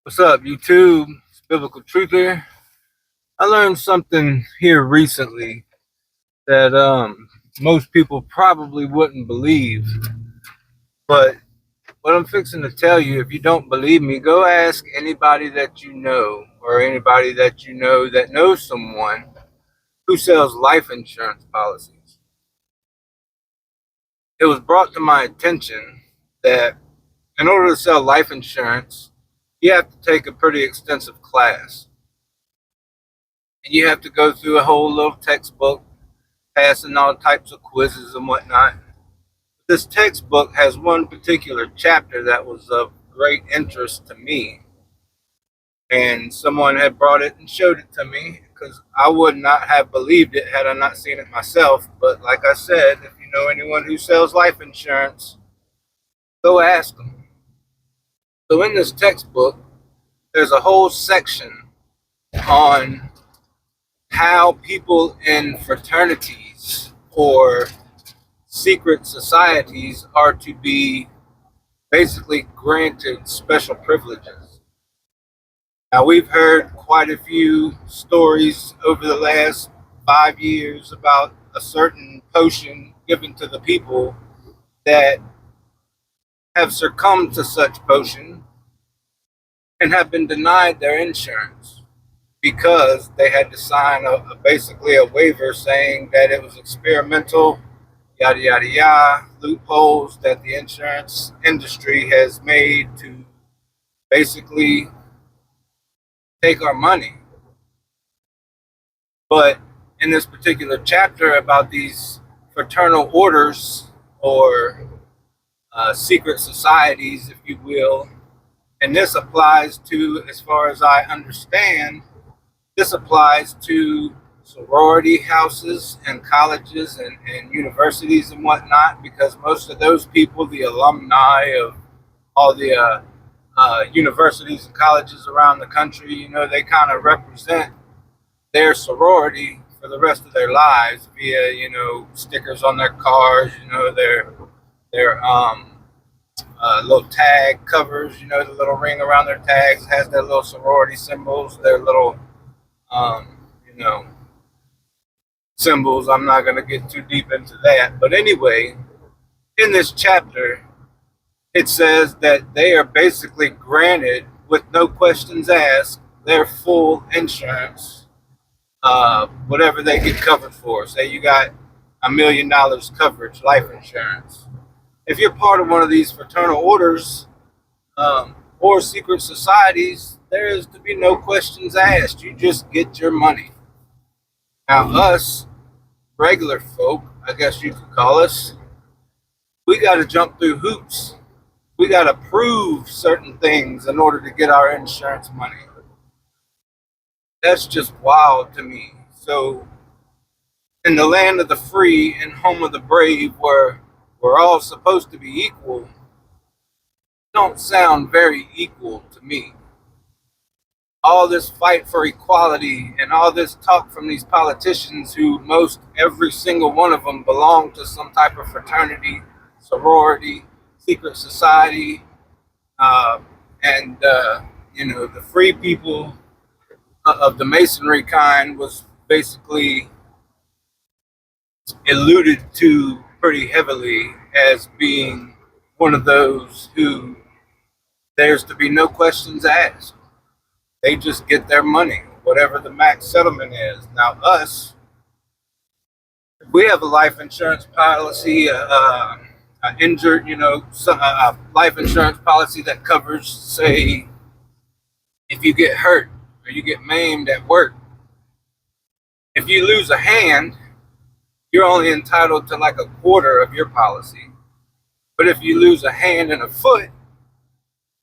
What's up, YouTube? It's Biblical Truther. I learned something here recently that most people probably wouldn't believe. But what I'm fixing to tell you, if you don't believe me, go ask anybody that you know or anybody that you know that knows someone who sells life insurance policies. It was brought to my attention that in order to sell life insurance, you have to take a pretty extensive class. And you have to go through a whole little textbook, passing all types of quizzes and whatnot. This textbook has one particular chapter that was of great interest to me, and someone had brought it and showed it to me because I would not have believed it had I not seen it myself. But like I said, if you know anyone who sells life insurance, go ask them. So in this textbook, there's a whole section on how people in fraternities or secret societies are to be basically granted special privileges. Now, we've heard quite a few stories over the last 5 years about a certain potion given to the people that have succumbed to such potion and have been denied their insurance because they had to sign basically a waiver saying that it was experimental, yada yada yada, loopholes that the insurance industry has made to basically take our money. But in this particular chapter about these fraternal orders or secret societies, if you will, and this applies to, as far as I understand, this applies to sorority houses and colleges and universities and whatnot, because most of those people, the alumni of all the universities and colleges around the country, they kind of represent their sorority for the rest of their lives via, stickers on their cars, their little tag covers, the little ring around their tags has their little sorority symbols, their little, you know, symbols. I'm not going to get too deep into that. But anyway, in this chapter, it says that they are basically granted, with no questions asked, their full insurance, whatever they get covered for. Say you got $1 million coverage, life insurance. If you're part of one of these fraternal orders or secret societies, there is to be no questions asked. You just get your money. Now, us regular folk, I guess you could call us, we got to jump through hoops. We got to prove certain things in order to get our insurance money. That's just wild to me. So, in the land of the free and home of the brave, where we're all supposed to be equal, don't sound very equal to me. All this fight for equality and all this talk from these politicians who most every single one of them belong to some type of fraternity, sorority, secret society, and the free people of the masonry kind was basically alluded to pretty heavily as being one of those who there's to be no questions asked. They just get their money, whatever the max settlement is. Now, us, we have a life insurance policy, injured, life insurance policy that covers, say, if you get hurt or you get maimed at work. If you lose a hand, you're only entitled to like a quarter of your policy. But if you lose a hand and a foot,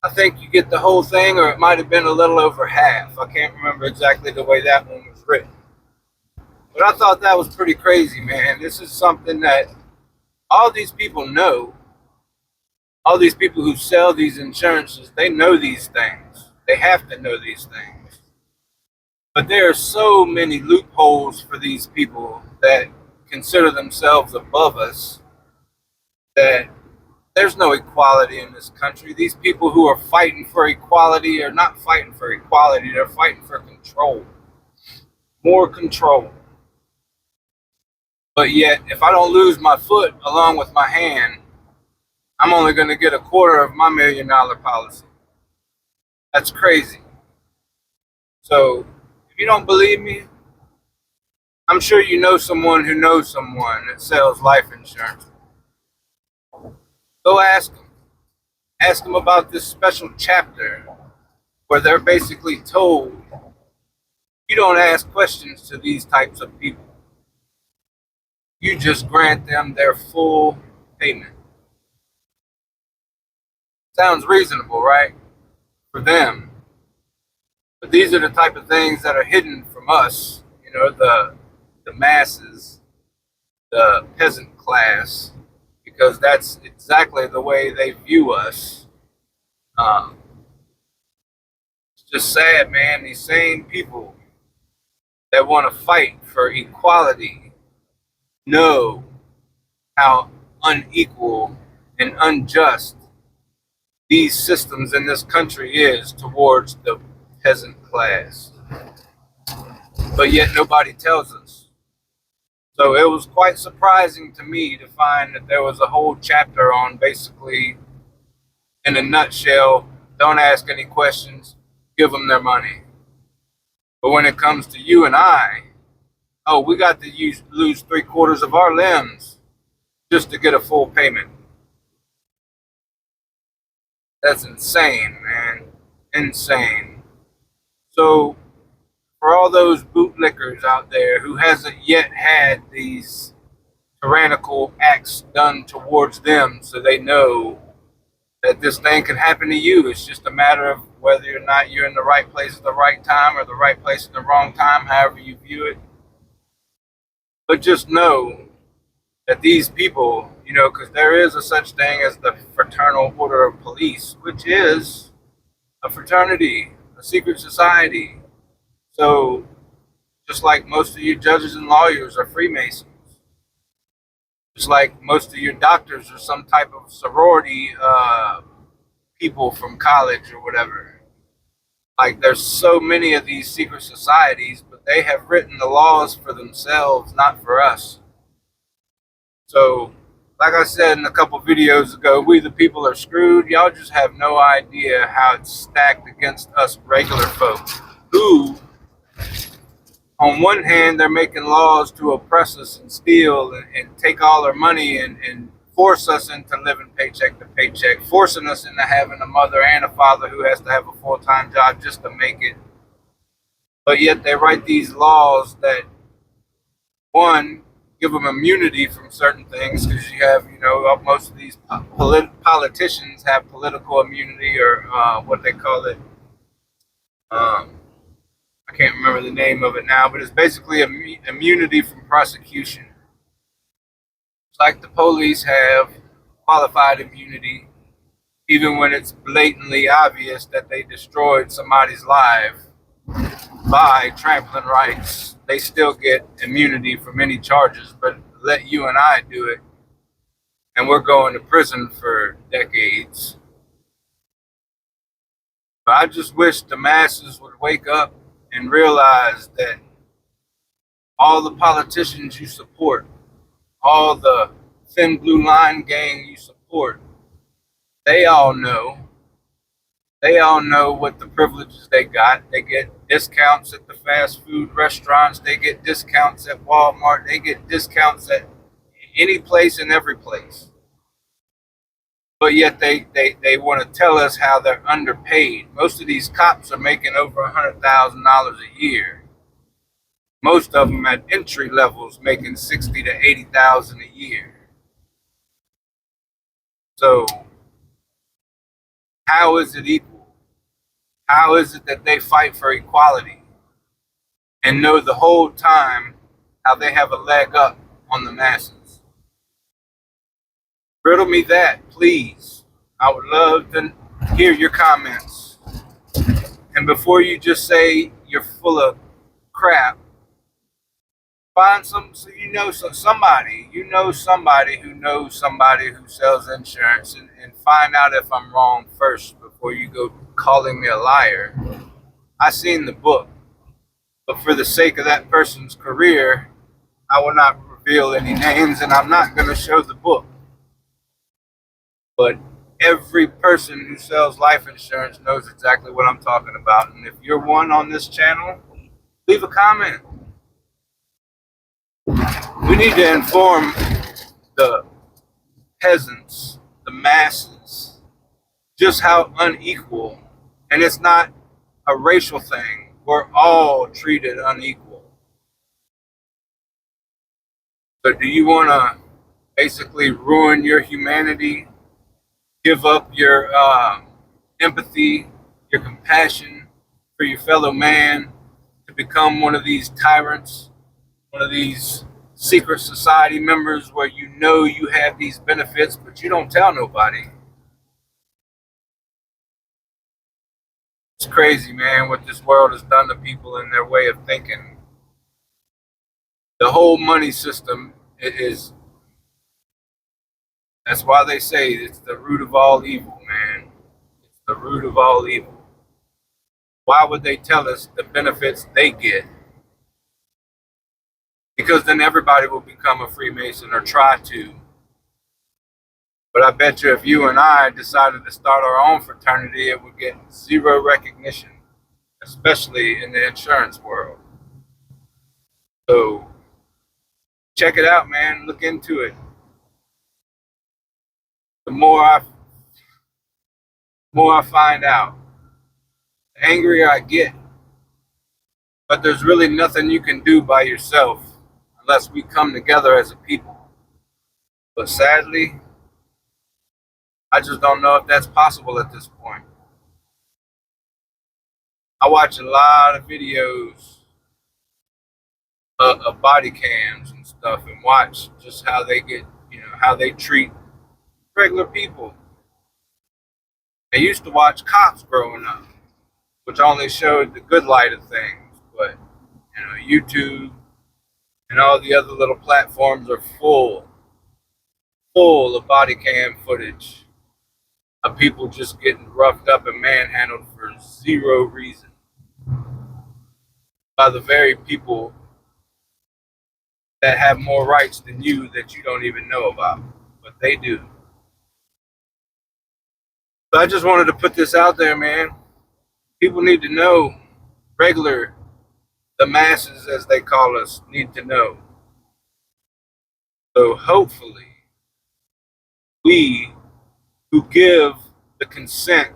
I think you get the whole thing, or it might have been a little over half. I can't remember exactly the way that one was written. But I thought that was pretty crazy, man. This is something that all these people know. All these people who sell these insurances, they know these things. They have to know these things. But there are so many loopholes for these people that consider themselves above us that There's no equality in this country. These people who are fighting for equality are not fighting for equality. They're fighting for control, more control. But yet, if I don't lose my foot along with my hand, I'm only going to get a quarter of my $1 million policy. That's crazy. So, if you don't believe me, I'm sure you know someone who knows someone that sells life insurance. Go ask them. Ask them about this special chapter where they're basically told you don't ask questions to these types of people. You just grant them their full payment. Sounds reasonable, right? For them. But these are the type of things that are hidden from us, the masses, the peasant class, because that's exactly the way they view us. Um, it's just sad, man. These same people that want to fight for equality know how unequal and unjust these systems in this country is towards the peasant class. But yet nobody tells us. So it was quite surprising to me to find that there was a whole chapter on basically, in a nutshell, don't ask any questions, give them their money. But when it comes to you and I, oh, we got to lose 3/4 of our limbs just to get a full payment. That's insane, man. Insane. So, for all those bootlickers out there who hasn't yet had these tyrannical acts done towards them so they know that this thing can happen to you. It's just a matter of whether or not you're in the right place at the right time or the right place at the wrong time, however you view it. But just know that these people, because there is a such thing as the Fraternal Order of Police, which is a fraternity, a secret society. So, just like most of you judges and lawyers are Freemasons, just like most of your doctors are some type of sorority people from college or whatever. Like, there's so many of these secret societies, but they have written the laws for themselves, not for us. So, like I said in a couple videos ago, we the people are screwed. Y'all just have no idea how it's stacked against us regular folks who, on one hand, they're making laws to oppress us and steal and take all our money and force us into living paycheck to paycheck, forcing us into having a mother and a father who has to have a full-time job just to make it. But yet they write these laws that, one, give them immunity from certain things, because you have, most of these politicians have political immunity, or what they call it. I can't remember the name of it now, but it's basically immunity from prosecution. It's like the police have qualified immunity, even when it's blatantly obvious that they destroyed somebody's life by trampling rights. They still get immunity from any charges, but let you and I do it, and we're going to prison for decades. But I just wish the masses would wake up and realize that all the politicians you support, all the thin blue line gang you support, they all know. They all know what the privileges they got. They get discounts at the fast food restaurants. They get discounts at Walmart. They get discounts at any place and every place. But yet they want to tell us how they're underpaid. Most of these cops are making over $100,000 a year. Most of them at entry levels making $60,000 to $80,000 a year. So how is it equal? How is it that they fight for equality and know the whole time how they have a leg up on the masses? Riddle me that, please. I would love to hear your comments. And before you just say you're full of crap, Find so you know somebody, somebody who knows somebody who sells insurance, and find out if I'm wrong first before you go calling me a liar. I seen the book, but for the sake of that person's career, I will not reveal any names, and I'm not going to show the book. But every person who sells life insurance knows exactly what I'm talking about. And if you're one on this channel, leave a comment. We need to inform the peasants, the masses, just how unequal, and it's not a racial thing. We're all treated unequal. So do you want to basically ruin your humanity, give up your empathy, your compassion for your fellow man to become one of these tyrants, one of these secret society members where you know you have these benefits, but you don't tell nobody? It's crazy, man, what this world has done to people and their way of thinking. The whole money system is, that's why they say it's the root of all evil, man. It's the root of all evil. Why would they tell us the benefits they get? Because then everybody will become a Freemason or try to. But I bet you if you and I decided to start our own fraternity, it would get zero recognition, especially in the insurance world. So check it out, man. Look into it. The more I find out, the angrier I get. But there's really nothing you can do by yourself unless we come together as a people. But sadly, I just don't know if that's possible at this point. I watch a lot of videos of body cams and stuff, and watch just how they get, how they treat regular people. I used to watch cops growing up, which only showed the good light of things, but YouTube and all the other little platforms are full of body cam footage of people just getting roughed up and manhandled for zero reason by the very people that have more rights than you that you don't even know about, but they do. So I just wanted to put this out there, man. People need to know, the masses as they call us, need to know. So hopefully we who give the consent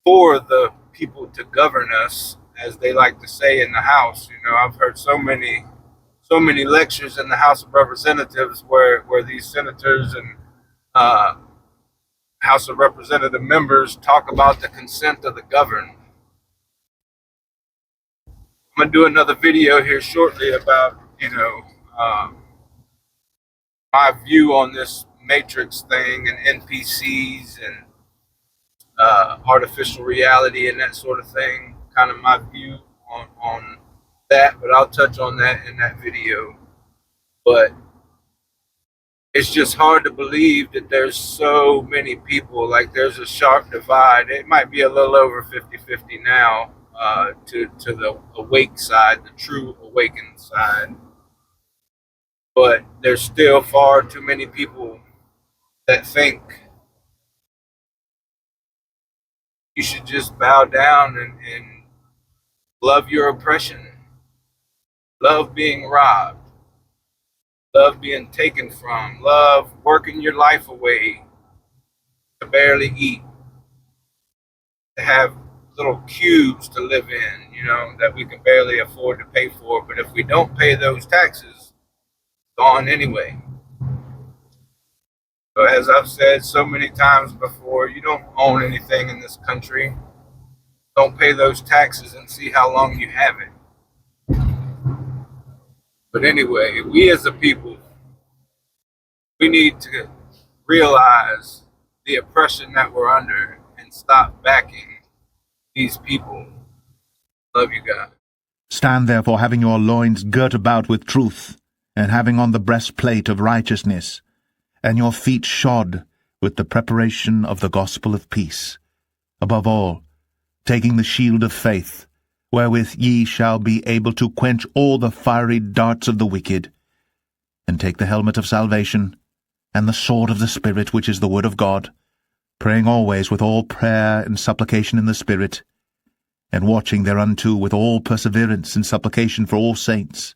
for the people to govern us, as they like to say in the House. I've heard so many lectures in the House of Representatives where these senators and House of Representative members talk about the consent of the governed. I'm gonna do another video here shortly about my view on this Matrix thing and NPCs and artificial reality and that sort of thing. Kind of my view on that, but I'll touch on that in that video. But it's just hard to believe that there's so many people, like there's a sharp divide. It might be a little over 50-50 now, to the awake side, the true awakened side. But there's still far too many people that think you should just bow down and love your oppression, love being robbed, love being taken from, love working your life away to barely eat, to have little cubes to live in, that we can barely afford to pay for. But if we don't pay those taxes, gone anyway. So as I've said so many times before, you don't own anything in this country. Don't pay those taxes and see how long you have it. But anyway, we as a people, we need to realize the oppression that we're under and stop backing these people. Love you guys. Stand therefore, having your loins girt about with truth, and having on the breastplate of righteousness, and your feet shod with the preparation of the gospel of peace. Above all, taking the shield of faith, wherewith ye shall be able to quench all the fiery darts of the wicked, and take the helmet of salvation, and the sword of the Spirit, which is the word of God, praying always with all prayer and supplication in the Spirit, and watching thereunto with all perseverance and supplication for all saints,